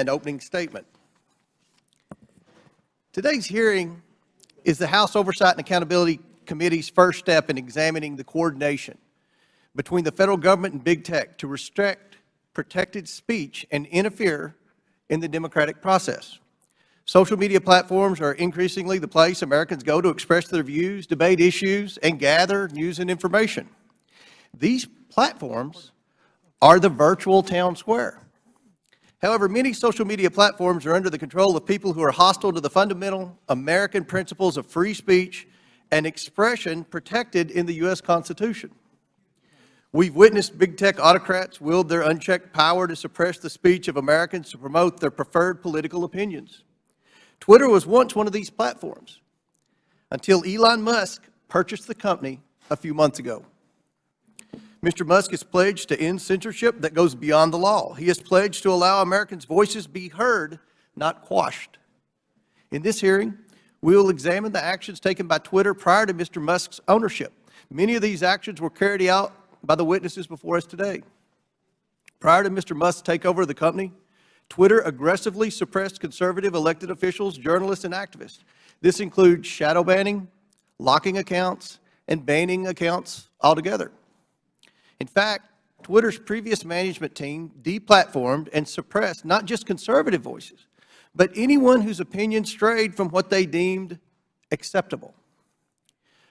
and opening statement. Today's hearing is the House Oversight and Accountability Committee's first step in examining the coordination between the federal government and big tech to restrict protected speech and interfere in the democratic process. Social media platforms are increasingly the place Americans go to express their views, debate issues, and gather news and information. These platforms are the virtual town square. However, many social media platforms are under the control of people who are hostile to the fundamental American principles of free speech and expression protected in the U.S. Constitution. We've witnessed big tech autocrats wield their unchecked power to suppress the speech of Americans to promote their preferred political opinions. Twitter was once one of these platforms until Elon Musk purchased the company a few months ago. Mr. Musk has pledged to end censorship that goes beyond the law. He has pledged to allow Americans' voices be heard, not quashed. In this hearing, we will examine the actions taken by Twitter prior to Mr. Musk's ownership. Many of these actions were carried out by the witnesses before us today. Prior to Mr. Musk's takeover of the company, Twitter aggressively suppressed conservative elected officials, journalists, and activists. This includes shadow banning, locking accounts, and banning accounts altogether. In fact, Twitter's previous management team deplatformed and suppressed not just conservative voices, but anyone whose opinion strayed from what they deemed acceptable.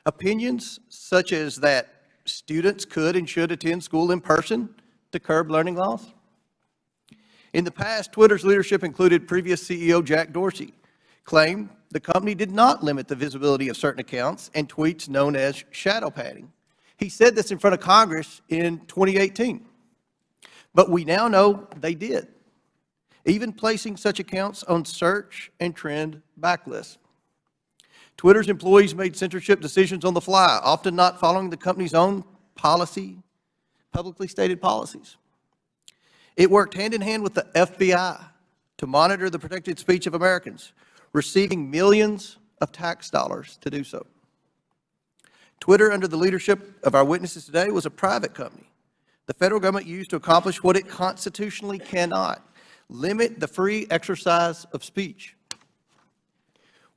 Opinions such as that students could and should attend school in person to curb learning loss. In the past, Twitter's leadership included previous CEO Jack Dorsey, claimed the company did not limit the visibility of certain accounts and tweets known as shadow banning. He said this in front of Congress in 2018. But we now know they did, even placing such accounts on search and trend backlists. Twitter's employees made censorship decisions on the fly, often not following the company's own publicly stated policies. It worked hand in hand with the FBI to monitor the protected speech of Americans, receiving millions of tax dollars to do so. Twitter, under the leadership of our witnesses today, was a private company the federal government used to accomplish what it constitutionally cannot: limit the free exercise of speech.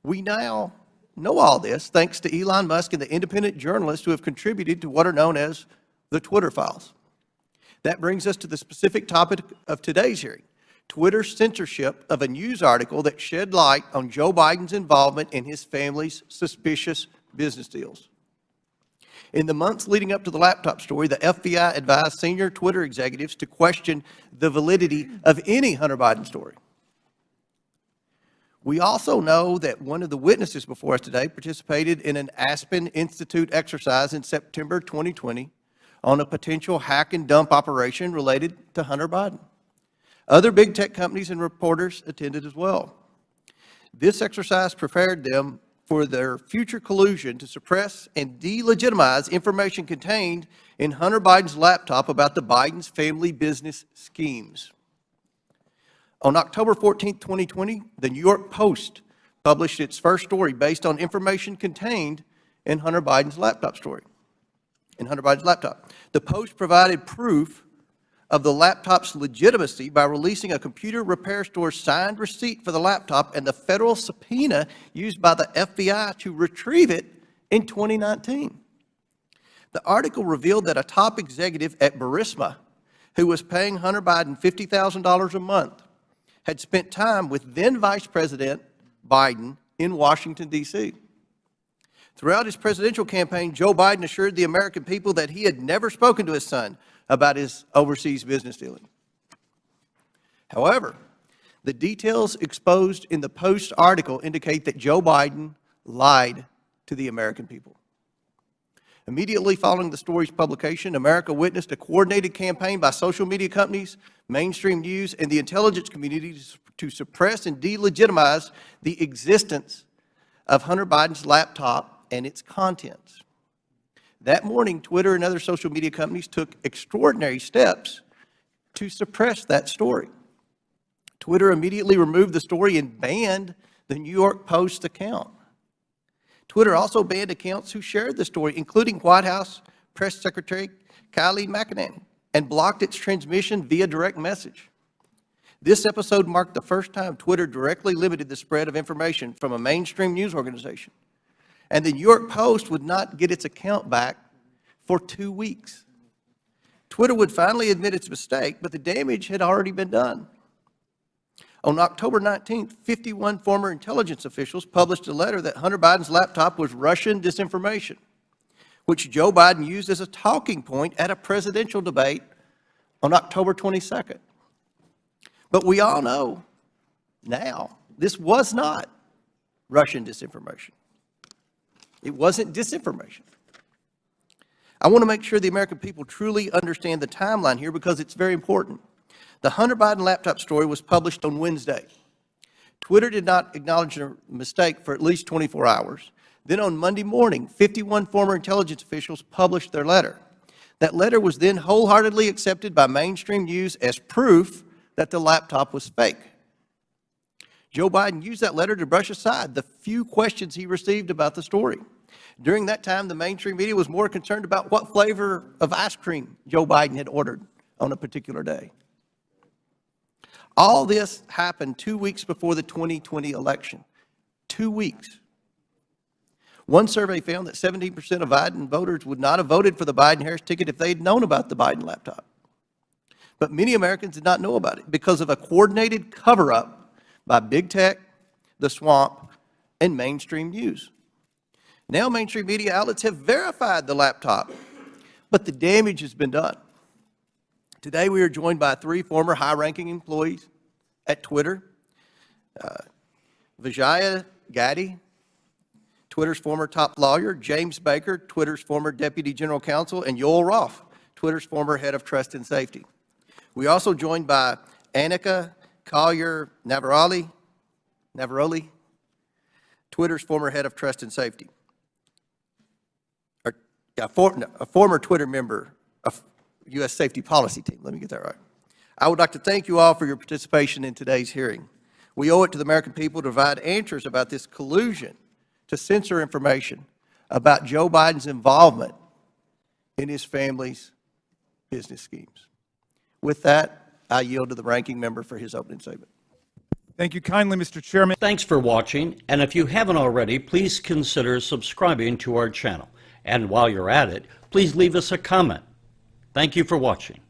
We now know all this thanks to Elon Musk and the independent journalists who have contributed to what are known as the Twitter files. That brings us to the specific topic of today's hearing: Twitter's censorship of a news article that shed light on Joe Biden's involvement in his family's suspicious business deals. In the months leading up to the laptop story, the FBI advised senior Twitter executives to question the validity of any Hunter Biden story. We also know that one of the witnesses before us today participated in an Aspen Institute exercise in September 2020 on a potential hack and dump operation related to Hunter Biden. Other big tech companies and reporters attended as well. This exercise prepared them for their future collusion to suppress and delegitimize information contained in Hunter Biden's laptop about the Biden's family business schemes. On October 14, 2020, the New York Post published its first story based on information contained in Hunter Biden's laptop story. The Post provided proof of the laptop's legitimacy by releasing a computer repair store's signed receipt for the laptop and the federal subpoena used by the FBI to retrieve it in 2019. The article revealed that a top executive at Burisma, who was paying Hunter Biden $50,000 a month, had spent time with then Vice President Biden in Washington, D.C. Throughout his presidential campaign, Joe Biden assured the American people that he had never spoken to his son about his overseas business dealing. However, the details exposed in the Post article indicate that Joe Biden lied to the American people. Immediately following the story's publication, America witnessed a coordinated campaign by social media companies, mainstream news, and the intelligence community to suppress and delegitimize the existence of Hunter Biden's laptop and its contents. That morning, Twitter and other social media companies took extraordinary steps to suppress that story. Twitter immediately removed the story and banned the New York Post account. Twitter also banned accounts who shared the story, including White House Press Secretary Kayleigh McEnany, and blocked its transmission via direct message. This episode marked the first time Twitter directly limited the spread of information from a mainstream news organization. And the New York Post would not get its account back for 2 weeks. Twitter would finally admit its mistake, but the damage had already been done. On October 19th, 51 former intelligence officials published a letter that Hunter Biden's laptop was Russian disinformation, which Joe Biden used as a talking point at a presidential debate on October 22nd. But we all know now this was not Russian disinformation. It wasn't disinformation. I want to make sure the American people truly understand the timeline here because it's very important. The Hunter Biden laptop story was published on Wednesday. Twitter did not acknowledge a mistake for at least 24 hours. Then on Monday morning, 51 former intelligence officials published their letter. That letter was then wholeheartedly accepted by mainstream news as proof that the laptop was fake. Joe Biden used that letter to brush aside the few questions he received about the story. During that time, the mainstream media was more concerned about what flavor of ice cream Joe Biden had ordered on a particular day. All this happened 2 weeks before the 2020 election. 2 weeks. One survey found that 17% of Biden voters would not have voted for the Biden-Harris ticket if they had known about the Biden laptop. But many Americans did not know about it because of a coordinated cover-up by big tech, the swamp, and mainstream news. Now mainstream media outlets have verified the laptop, but the damage has been done. Today we are joined by 3 former high-ranking employees at Twitter. Vijaya Gadde, Twitter's former top lawyer, James Baker, Twitter's former deputy general counsel, and Yoel Roth, Twitter's former head of trust and safety. We are also joined by Annika Collier-Navaroli, Twitter's former head of trust and safety. A former Twitter member of U.S. safety policy team. Let me get that right. I would like to thank you all for your participation in today's hearing. We owe it to the American people to provide answers about this collusion to censor information about Joe Biden's involvement in his family's business schemes. With that, I yield to the ranking member for his opening statement. Thank you kindly, Mr. Chairman. Thanks for watching, and if you haven't already, please consider subscribing to our channel. And while you're at it, please leave us a comment. Thank you for watching.